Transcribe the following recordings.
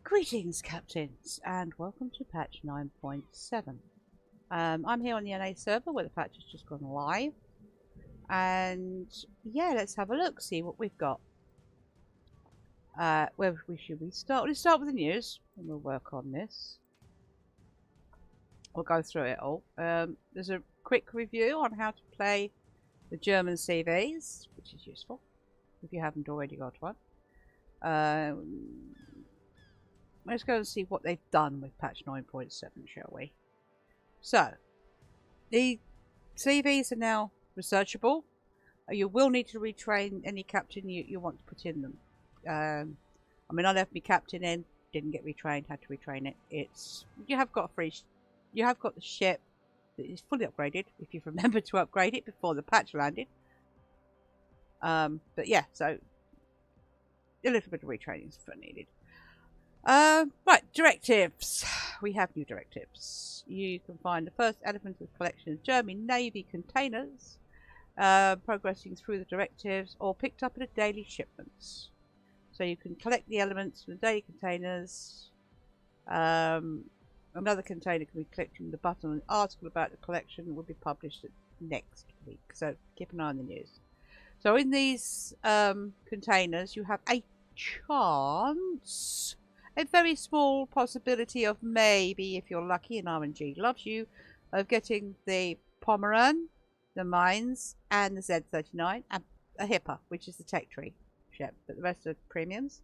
Greetings, Captains, and welcome to patch 9.7. I'm here on the NA server where the patch has just gone live. And yeah, let's have a look, see what we've got. Where should we start? Let's start with the news, and we'll work on this. We'll go through it all. There's a quick review on how to play the German CVs, which is useful if you haven't already got one. Let's go and see what they've done with patch 9.7, shall we? So, the CVs are now researchable. You will need to retrain any captain you want to put in them. I mean, I left my captain in, didn't get retrained, had to retrain it. You have got the ship that is fully upgraded if you've remembered to upgrade it before the patch landed. But yeah, so a little bit of retraining is needed. Right, directives. We have new directives. You can find the first element of the collection of German Navy containers, progressing through the directives, or picked up in a daily shipments. So you can collect the elements from the daily containers. Another container can be collected from the button. An article about the collection will be published next week. So keep an eye on the news. So in these containers, you have a chance. A very small possibility of maybe, if you're lucky and RNG loves you, of getting the Pomeran, the Mines, and the Z39, and a Hipper, which is the Tech Tree ship, but the rest are premiums.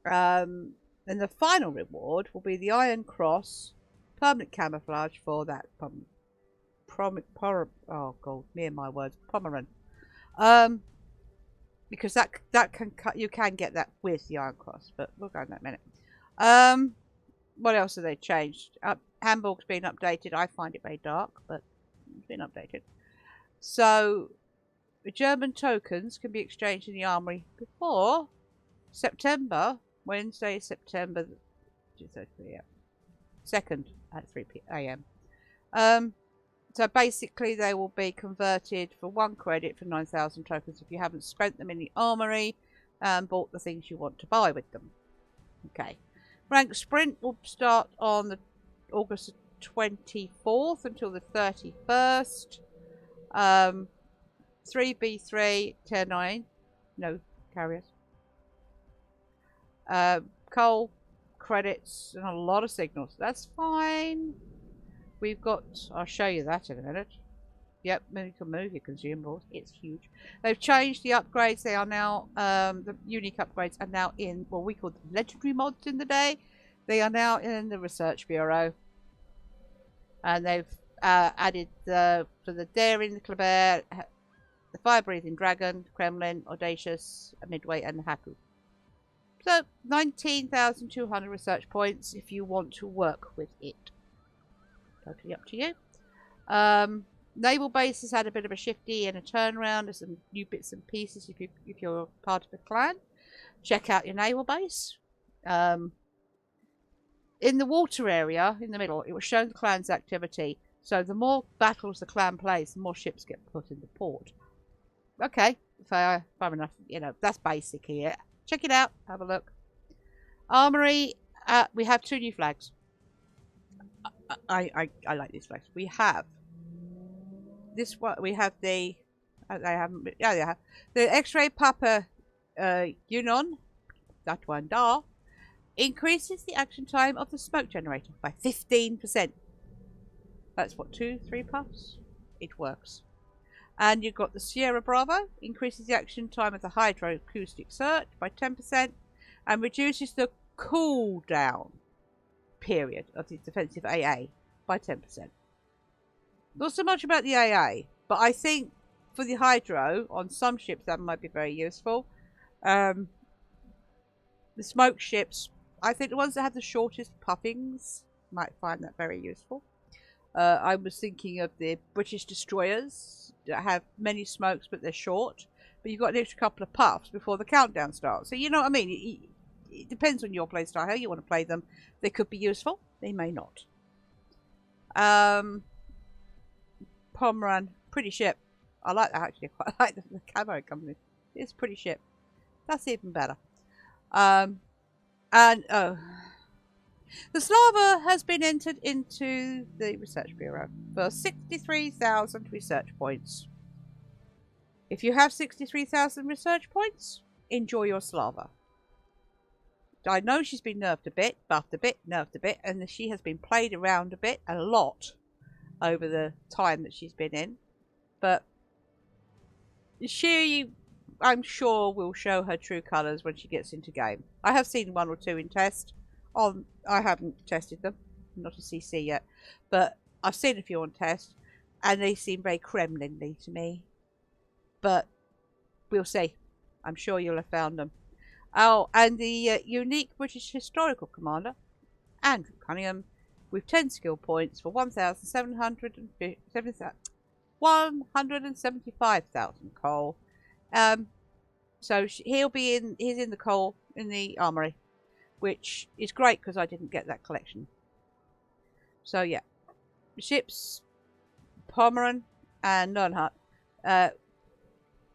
And the final reward will be the Iron Cross permanent camouflage for that oh god, me and my words, Pomeran. Because you can get that with the Iron Cross, but we'll go in that minute. What else have they changed? Hamburg's been updated. I find it very dark, but it's been updated. So the German tokens can be exchanged in the armory before September, Wednesday, September 2nd at 3 AM. So basically they will be converted for 1 credit for 9,000 tokens if you haven't spent them in the armory and bought the things you want to buy with them. Okay. Rank Sprint will start on the August 24th until the 31st. 3B3, Tier 9. No carriers. Coal, credits, and a lot of signals. That's fine. We've got... I'll show you that in a minute. Yep, you can move your consumables. It's huge. They've changed the upgrades. They are now, the unique upgrades are now in what we call the legendary mods in the day. They are now in the Research Bureau. And they've added for the Daring, the Kleber, the Fire-Breathing Dragon, Kremlin, Audacious, Midway, and the Haku. So, 19,200 research points if you want to work with it. Totally up to you. Naval base has had a bit of a shifty and a turnaround. There's some new bits and pieces if you're part of a clan. Check out your naval base. In the water area in the middle, it will show the clan's activity. So the more battles the clan plays, the more ships get put into port. Okay, fair enough. You know, that's basic here. Check it out. Have a look. Armory. We have 2 new flags. I like these flags. We have this one. We have the they haven't. Yeah, they have the X-ray Papa Unon. That one da increases the action time of the smoke generator by 15%. That's what, 2-3 puffs. It works. And you've got the Sierra Bravo, increases the action time of the hydroacoustic search by 10% and reduces the cooldown period of the defensive AA by 10%. Not so much about the AA, but I think for the hydro on some ships that might be very useful. The smoke ships, I think the ones that have the shortest puffings might find that very useful. I was thinking of the British destroyers that have many smokes but they're short, but you've got an extra couple of puffs before the countdown starts. So you know what I mean? It depends on your playstyle, how you want to play them. They could be useful, they may not. Pomeran, pretty ship. I like that actually. I quite like the camo company. It's a pretty ship. That's even better. And The Slava has been entered into the Research Bureau for 63,000 research points. If you have 63,000 research points, enjoy your Slava. I know she's been nerfed a bit, buffed a bit, nerfed a bit, and she has been played around a bit, a lot, over the time that she's been in. But she, I'm sure, will show her true colours when she gets into game. I have seen 1 or 2 in test. I haven't tested them, not a CC yet, but I've seen a few on test, and they seem very Kremlin-y to me. But we'll see. I'm sure you'll have found them. Oh, and the unique British historical commander, Andrew Cunningham, with 10 skill points for 175,000 coal. So he's in the coal in the armory, which is great because I didn't get that collection. So yeah, ships, Pomeran and Nernhut are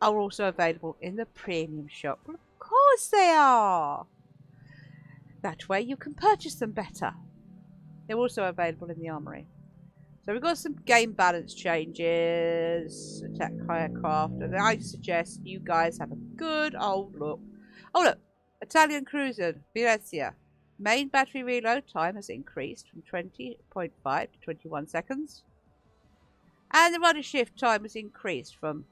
also available in the premium shop. Well, of course they are. That way you can purchase them better. They're also available in the armory. So we've got some game balance changes, attack aircraft, and I suggest you guys have a good old look. Oh look, Italian cruiser, Venezia. Main battery reload time has increased from 20.5 to 21 seconds. And the rudder shift time has increased from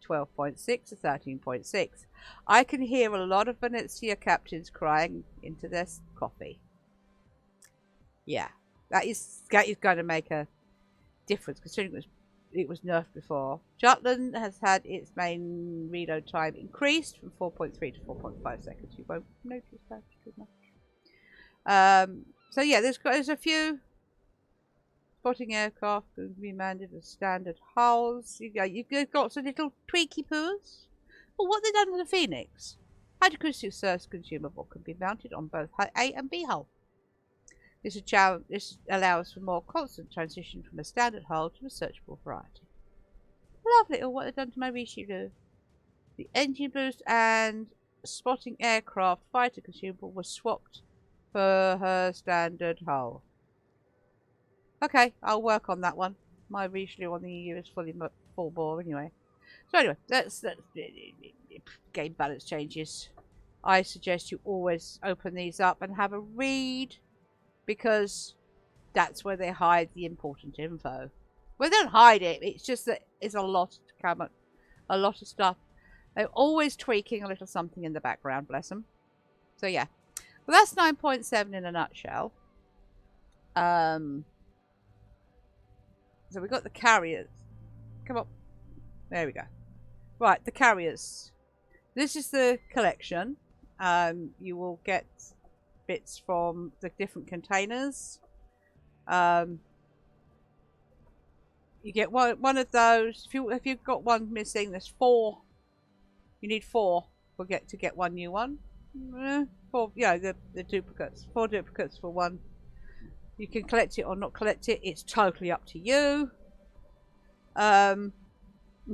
12.6 to 13.6. I can hear a lot of Venezia captains crying into their coffee. Yeah, that is going to make a difference considering it was nerfed before. Jutland has had its main reload time increased from 4.3 to 4.5 seconds. You won't notice that too much. So yeah, there's a few spotting aircraft going to be manned as standard hulls. You've got some little tweaky poos. Well, what they've done to the Phoenix? Hydroacoustic surge consumable can be mounted on both A and B hull. This allows for more constant transition from a standard hull to a searchable variety. Lovely. Oh, what they've done to my Richelieu. The engine boost and spotting aircraft fighter consumable was swapped for her standard hull. Okay, I'll work on that one. My Richelieu on the EU is full bore anyway. So anyway, that's game balance changes. I suggest you always open these up and have a read, because that's where they hide the important info. Well, they don't hide it. It's just that it's a lot to come at, a lot of stuff. They're always tweaking a little something in the background, bless them. So yeah, well, that's 9.7 in a nutshell. So we've got the carriers. Come on. There we go. Right, the carriers. This is the collection. You will get bits from the different containers. You get one of those. If you've got one missing, there's 4. You need 4 to get one new one. 4, the duplicates. 4 duplicates for one. You can collect it or not collect it. It's totally up to you.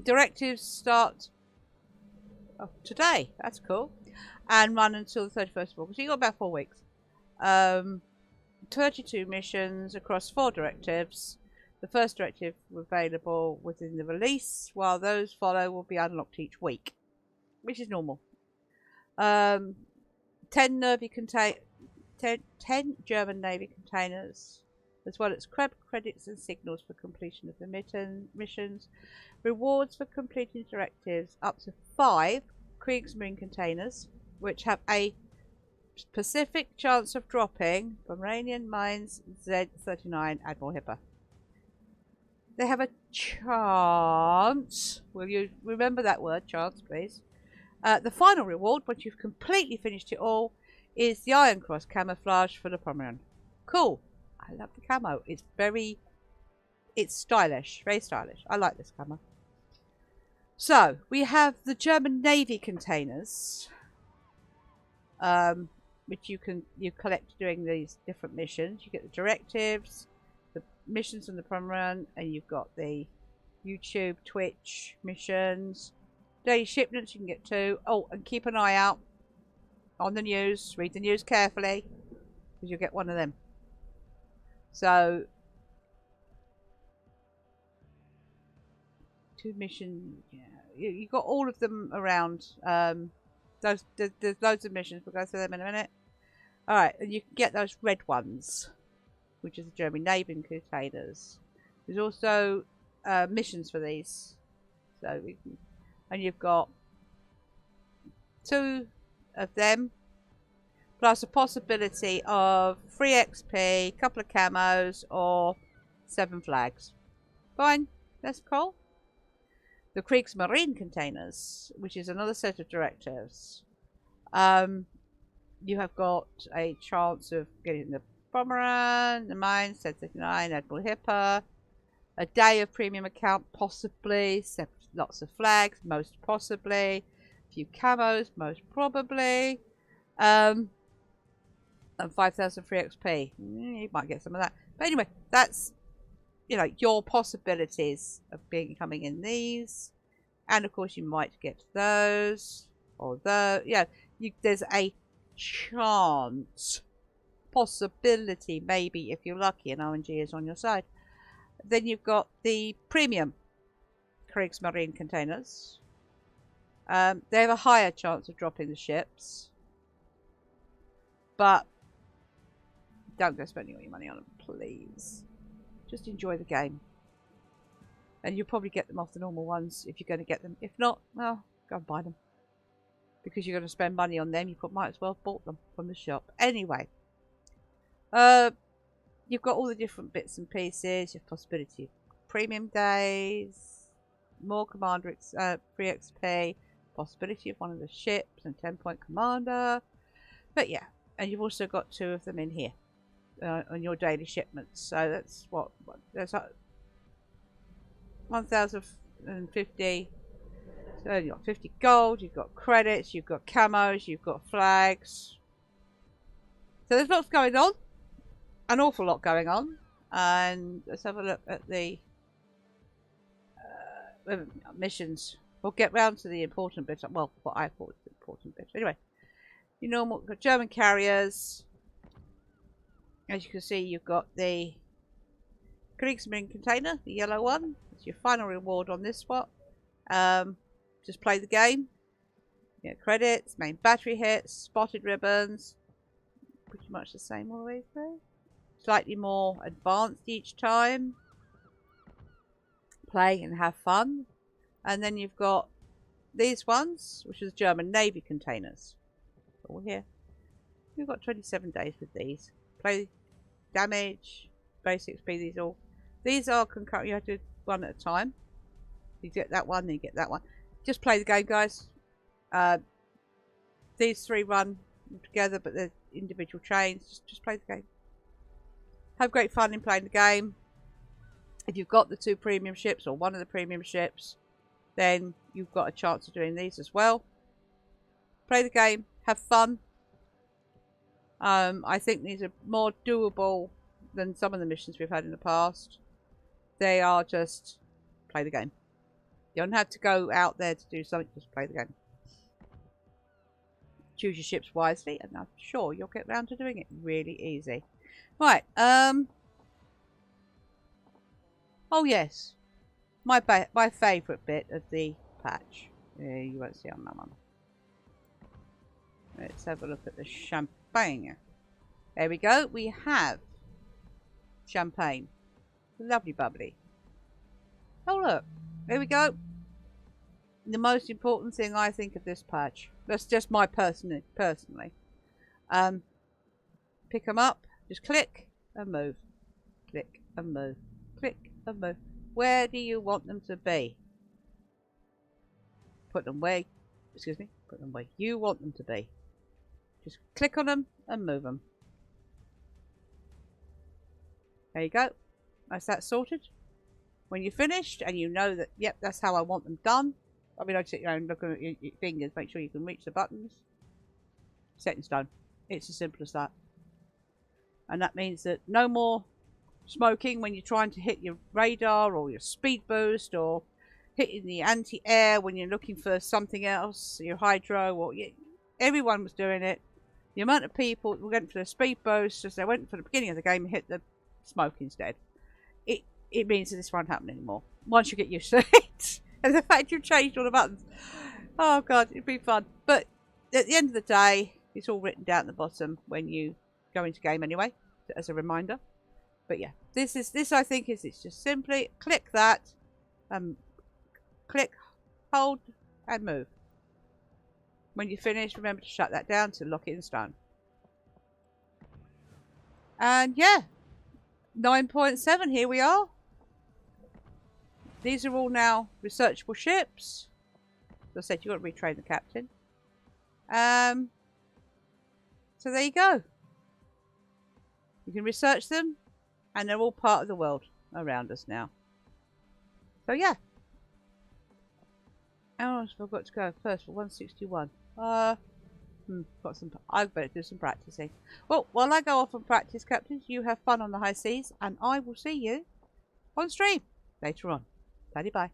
Directives start today. That's cool. And run until the 31st of August. So you've got about 4 weeks. 32 missions across 4 directives. The first directive available within the release, while those follow will be unlocked each week, which is normal. 10 German Navy containers, as well as credits and signals for completion of the missions. Rewards for completing directives up to 5 Kriegsmarine containers, which have a specific chance of dropping Pomeranian Mines Z39 Admiral Hipper. They have a chance. Will you remember that word, chance, please? The final reward, once you've completely finished it all, is the Iron Cross camouflage for the Pomeranian. Cool. I love the camo. It's stylish. Very stylish. I like this camo. So, we have the German Navy containers, which you collect during these different missions. You get the directives, the missions from the Pomeranian, and you've got the YouTube, Twitch missions. Daily shipments you can get 2. Oh, and keep an eye out on the news. Read the news carefully, because you'll get one of them. So 2 missions. Yeah, you got all of them around. There's loads of missions. We'll go through them in a minute. All right, and you can get those red ones, which is the German Navy containers. There's also missions for these. So and you've got 2 of them, plus a possibility of free XP, couple of camos, or 7 flags. Fine, that's cool. The Kriegsmarine containers, which is another set of directives. You have got a chance of getting the Pomeran, the Mine, Set 39, Admiral Hipper, a day of premium account, possibly, lots of flags, most possibly, a few camos, most probably, and 5,000 free XP. You might get some of that. But anyway, that's, you know, your possibilities of coming in these. And of course, you might get those, or the, yeah, there's a chance, possibility, maybe, if you're lucky and RNG is on your side. Then you've got the premium Kriegsmarine containers. They have a higher chance of dropping the ships, but don't go spending all your money on them, please. Just enjoy the game. And you'll probably get them off the normal ones if you're going to get them. If not, well, go and buy them. Because you're going to spend money on them, you might as well have bought them from the shop. Anyway, you've got all the different bits and pieces. You have possibility of premium days, more commander free XP, possibility of one of the ships, and 10-point commander. But yeah, and you've also got 2 of them in here on your daily shipments. So that's what that's 1,050. So you've got 50 gold, you've got credits, you've got camos, you've got flags. So there's lots going on. An awful lot going on. And let's have a look at the missions. We'll get round to the important bits. Well, what I thought was the important bits. Anyway, your normal German carriers. As you can see, you've got the Kriegsmarine container, the yellow one. It's your final reward on this spot. Just play the game. You get credits, main battery hits, spotted ribbons. Pretty much the same all the way through. Slightly more advanced each time. Play and have fun. And then you've got these ones, which is German Navy containers. All here. You've got 27 days with these. Play damage, basic speed. These are concurrent. You have to do one at a time. You get that one, then you get that one. Just play the game, guys. These 3 run together, but they're individual chains. Just play the game. Have great fun in playing the game. If you've got the 2 premium ships or one of the premium ships, then you've got a chance of doing these as well. Play the game. Have fun. I think these are more doable than some of the missions we've had in the past. They are just play the game. You don't have to go out there to do something, just play the game. Choose your ships wisely, and I'm sure you'll get round to doing it really easy. Right, oh yes, my favourite bit of the patch. You won't see on that one. Let's have a look at the champagne. There we go, we have champagne. Lovely bubbly. Oh look, there we go. The most important thing I think of this patch. That's just my personally. Pick them up. Just click and move. Click and move. Click and move. Where do you want them to be? Put them where. Excuse me. Put them where you want them to be. Just click on them and move them. There you go. That's that sorted. When you're finished and you know that, yep, that's how I want them done. I mean, I'd sit around looking at your fingers, make sure you can reach the buttons. Set in stone. It's as simple as that. And that means that no more smoking when you're trying to hit your radar or your speed boost or hitting the anti-air when you're looking for something else, your hydro, or everyone was doing it. The amount of people who went for the speed boost, as they went for the beginning of the game, hit the smoke instead. It means that this won't happen anymore once you get used to it. And the fact you've changed all the buttons, oh god, it'd be fun. But at the end of the day, it's all written down at the bottom when you go into game anyway, as a reminder. But yeah, this I think it's just simply click that, click, hold, and move. When you finish, remember to shut that down to lock it in stone. And yeah, 9.7, here we are. These are all now researchable ships. As I said, you've got to retrain the captain. So there you go. You can research them, and they're all part of the world around us now. So yeah. How else have I got to go? First for 161. I better do some practicing. Well, while I go off and practice, captains, you have fun on the high seas, and I will see you on stream later on. Bye bye.